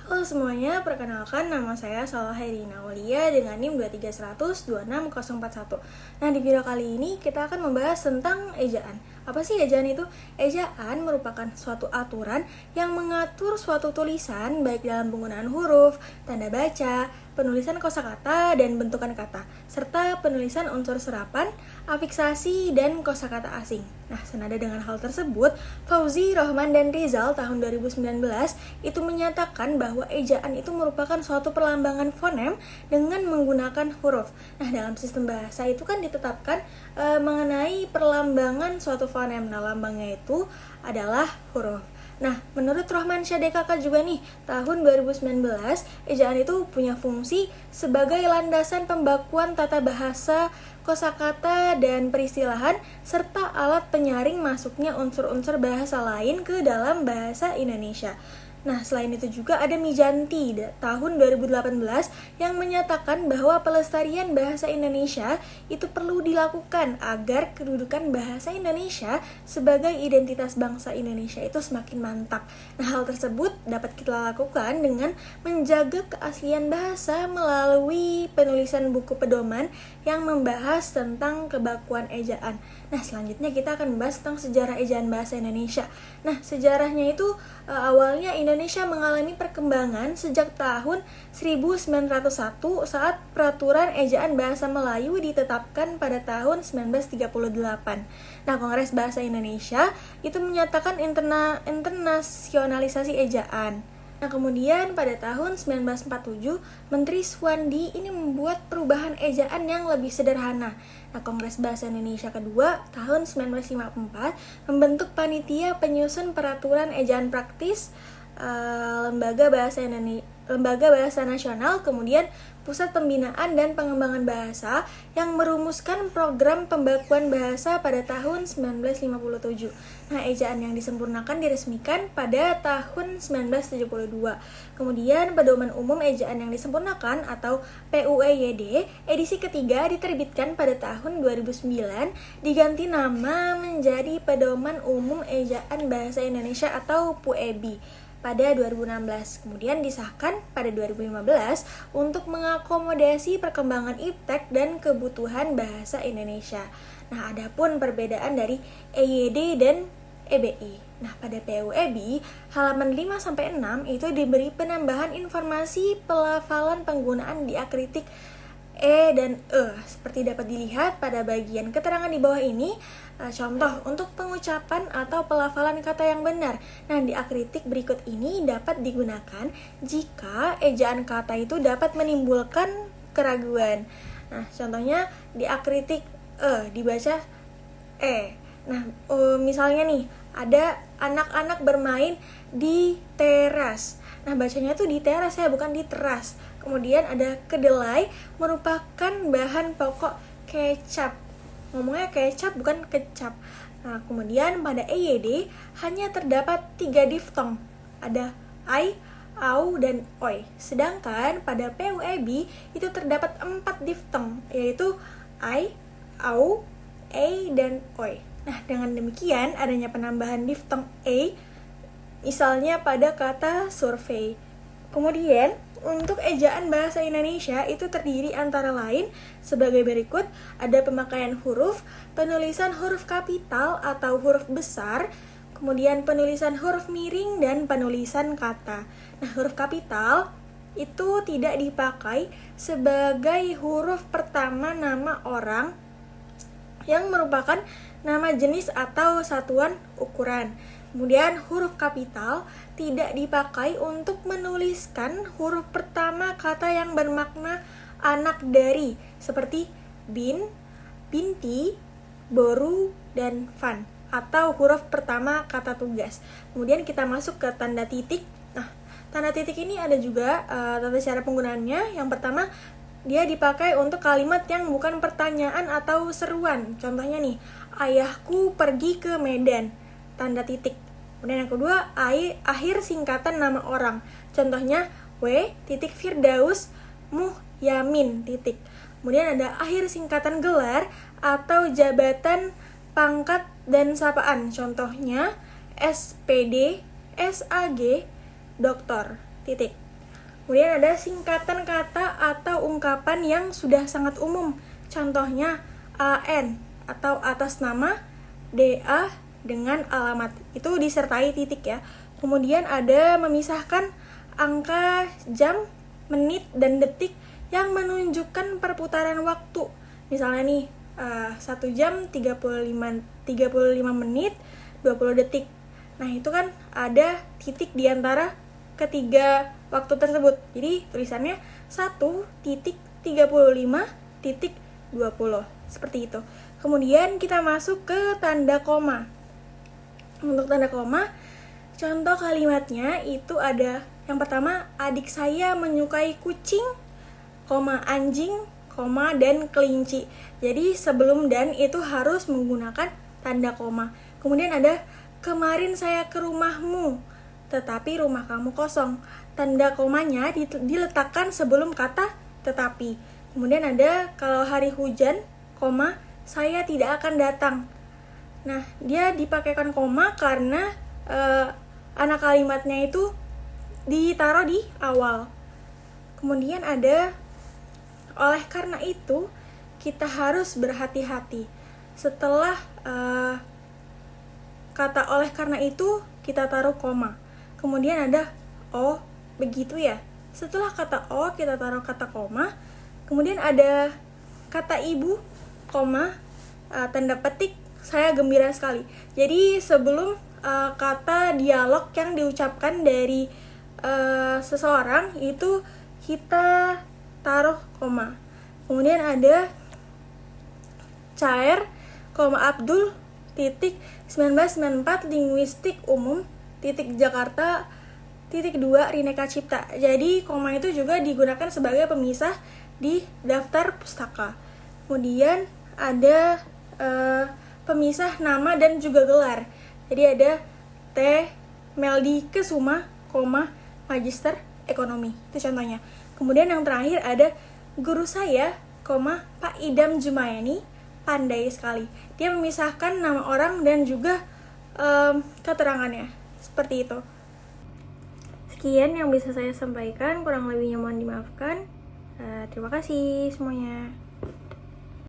Halo semuanya, perkenalkan nama saya Salahairina Aulia dengan NIM 231002601. Nah, di video kali ini kita akan membahas tentang ejaan. Apa sih ejaan itu? Ejaan merupakan suatu aturan yang mengatur suatu tulisan baik dalam penggunaan huruf, tanda baca, penulisan kosakata dan bentukan kata, serta penulisan unsur serapan, afiksasi, dan kosakata asing. Nah, senada dengan hal tersebut, Fauzi, Rohman, dan Rizal tahun 2019 itu menyatakan bahwa ejaan itu merupakan suatu perlambangan fonem dengan menggunakan huruf. Nah, dalam sistem bahasa itu kan ditetapkan mengenai perlambangan suatu fonem. Nah, lambangnya itu adalah huruf. Nah, menurut Rohman Syadekaka juga nih, tahun 2019, ejaan itu punya fungsi sebagai landasan pembakuan tata bahasa, kosakata, dan peristilahan, serta alat penyaring masuknya unsur-unsur bahasa lain ke dalam bahasa Indonesia. Nah, selain itu juga ada Mijanti tahun 2018 yang menyatakan bahwa pelestarian bahasa Indonesia itu perlu dilakukan agar kedudukan bahasa Indonesia sebagai identitas bangsa Indonesia itu semakin mantap. Nah, hal tersebut dapat kita lakukan dengan menjaga keaslian bahasa melalui penulisan buku pedoman yang membahas tentang kebakuan ejaan. Nah, selanjutnya kita akan membahas tentang sejarah ejaan bahasa Indonesia. Nah, sejarahnya itu awalnya Indonesia mengalami perkembangan sejak tahun 1901 saat peraturan ejaan bahasa Melayu ditetapkan pada tahun 1938. Nah, Kongres Bahasa Indonesia itu menyatakan internasionalisasi ejaan. Nah, kemudian pada tahun 1947, Menteri Suwandi ini membuat perubahan ejaan yang lebih sederhana. Nah, Kongres Bahasa Indonesia kedua tahun 1954 membentuk panitia penyusun peraturan ejaan praktis Lembaga Bahasa Nasional, kemudian Pusat Pembinaan dan Pengembangan Bahasa yang merumuskan program pembakuan bahasa pada tahun 1957. Nah, ejaan yang disempurnakan diresmikan pada tahun 1972. Kemudian Pedoman Umum Ejaan yang disempurnakan atau PUEYD edisi ketiga diterbitkan pada tahun 2009, diganti nama menjadi Pedoman Umum Ejaan Bahasa Indonesia atau PUEBI pada 2016, kemudian disahkan pada 2015 untuk mengakomodasi perkembangan iptek dan kebutuhan bahasa Indonesia. Nah, adapun perbedaan dari EYD dan EBI. Nah, pada PUEBI, halaman 5-6 itu diberi penambahan informasi pelafalan penggunaan diakritik E dan E. Seperti dapat dilihat pada bagian keterangan di bawah ini, contoh untuk pengucapan atau pelafalan kata yang benar. Nah, diakritik berikut ini dapat digunakan jika ejaan kata itu dapat menimbulkan keraguan. Nah, contohnya diakritik E dibaca E. Nah, misalnya nih, ada anak-anak bermain di teras. Nah, bacanya tuh di teras ya, bukan di teras. Kemudian ada kedelai merupakan bahan pokok kecap. Ngomongnya kecap bukan kecap. Nah, kemudian pada EYD hanya terdapat 3 diftong. Ada ai, au, dan oi. Sedangkan pada PUEBI itu terdapat 4 diftong, yaitu ai, au, e, dan oi. Nah, dengan demikian adanya penambahan diftong e, misalnya pada kata survei. Kemudian, untuk ejaan bahasa Indonesia itu terdiri antara lain sebagai berikut. Ada pemakaian huruf, penulisan huruf kapital atau huruf besar, kemudian penulisan huruf miring, dan penulisan kata. Nah, huruf kapital itu tidak dipakai sebagai huruf pertama nama orang yang merupakan nama jenis atau satuan ukuran. Kemudian huruf kapital tidak dipakai untuk menuliskan huruf pertama kata yang bermakna anak dari, seperti bin, binti, boru, dan van, atau huruf pertama kata tugas. Kemudian kita masuk ke tanda titik. Nah, tanda titik ini ada juga tata cara penggunaannya. Yang pertama, dia dipakai untuk kalimat yang bukan pertanyaan atau seruan. Contohnya nih, ayahku pergi ke Medan, tanda titik. Kemudian yang kedua, akhir singkatan nama orang. Contohnya, W. Firdaus Muhyamin, titik. Kemudian ada akhir singkatan gelar atau jabatan, pangkat, dan sapaan. Contohnya, SPD, SAG, doktor, titik. Kemudian ada singkatan kata atau ungkapan yang sudah sangat umum. Contohnya AN atau atas nama, DA dengan alamat. Itu disertai titik ya. Kemudian ada memisahkan angka jam, menit, dan detik yang menunjukkan perputaran waktu. Misalnya nih, 1 jam 35 menit 20 detik. Nah, itu kan ada titik di antara ketiga waktu tersebut. Jadi tulisannya 1.35.20. Seperti itu. Kemudian kita masuk ke tanda koma. Untuk tanda koma, contoh kalimatnya itu ada yang pertama, adik saya menyukai kucing, anjing, dan kelinci. Jadi sebelum dan itu harus menggunakan tanda koma. Kemudian ada kemarin saya ke rumahmu, tetapi rumah kamu kosong. Tanda komanya diletakkan sebelum kata tetapi. Kemudian ada kalau hari hujan, saya tidak akan datang. Nah, dia dipakaikan koma karena anak kalimatnya itu ditaruh di awal. Kemudian ada oleh karena itu kita harus berhati-hati. Setelah kata oleh karena itu kita taruh koma. Kemudian ada oh begitu ya. Setelah kata oh kita taruh kata koma. Kemudian ada kata ibu, tanda petik saya gembira sekali. Jadi sebelum kata dialog yang diucapkan dari seseorang itu kita taruh koma. Kemudian ada Cair, Abdul, 1994 linguistik umum, Jakarta, 2 Rineka Cipta. Jadi koma itu juga digunakan sebagai pemisah di daftar pustaka. Kemudian ada pemisah nama dan juga gelar. Jadi ada T. Meldi Kesuma, Magister Ekonomi. Itu contohnya. Kemudian yang terakhir ada guru saya, Pak Idam Jumayani, pandai sekali. Dia memisahkan nama orang dan juga keterangannya. Seperti itu. Sekian yang bisa saya sampaikan, kurang lebihnya mohon dimaafkan. Terima kasih semuanya.